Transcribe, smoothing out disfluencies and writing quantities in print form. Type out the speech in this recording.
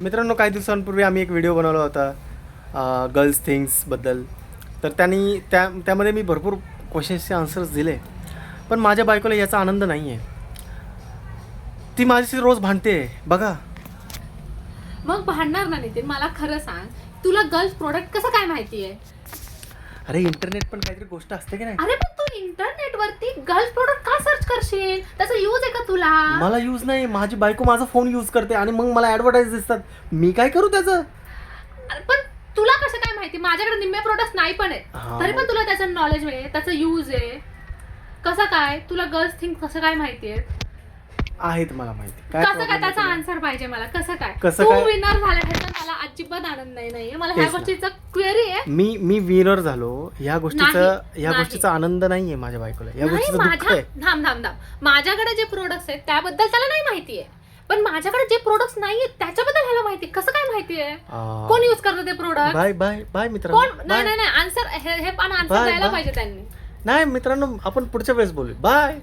मित्रांनो, काही दिवसांपूर्वी आम्ही एक व्हिडिओ बनवला होता गर्ल्स थिंग्सबद्दल. तर त्यामध्ये मी भरपूर क्वेश्चन्सचे आन्सर्स दिले, पण माझ्या बायकोला याचा आनंद नाही आहे. ती माझ्याशी रोज भांडते बघा. मग भांडणार ना नितीन, मला खरं सांग, तुला गर्ल्स प्रोडक्ट कसं काय माहिती आहे? अरे इंटरनेट पण काहीतरी गोष्ट असते की नाही. अरे पण तू इंटरनेट वरती गर्ल्स प्रोडक्ट का सर्च करशील? त्याचा यूज आहे का तुला? मला यूज नाही, माझी बायको माझा फोन यूज करते आणि मग मला ॲडव्हर्टाईज दिसतात. मी काय करू त्याचं? पण तुला कसं काय माहिती? माझ्याकडे निम्मे प्रोडक्ट नाही पण आहेत, तरी पण तुला त्याचं नॉलेज आहे, त्याचा यूज आहे. कसं काय तुला गर्ल्स थिंग कसं काय माहिती आहे? आहेत मला माहिती. कसं काय त्याचा आन्सर पाहिजे मला. कसं काय कसं तू काय? विनर झाल्यानंतर मला अजिबात आनंद नाही. मला ह्या तेच ना. गोष्टीचा क्वेरी आहे. मी विनर झालो ह्या नाही. गोष्टीचा आनंद नाहीये माझ्या बायकोला. या नाही, गोष्टीचं दुःख आहे. थांब. माझ्याकडे जे प्रोडक्ट्स आहेत त्याबद्दल त्याला नाही माहिती आहे, पण माझ्याकडे जे प्रोडक्ट्स नाहीये त्याच्याबद्दल ह्याला माहिती. कसं काय माहिती आहे? कोण युज करतं ते प्रोडक्ट? बाय बाय बाय मित्रांनो. कोण? नाही आन्सर हे पण आन्सर Bye, द्यायला bye. पाहिजे त्यांनी. नाही मित्रांनो, आपण पुढच्या वेळेस बोलू. बाय.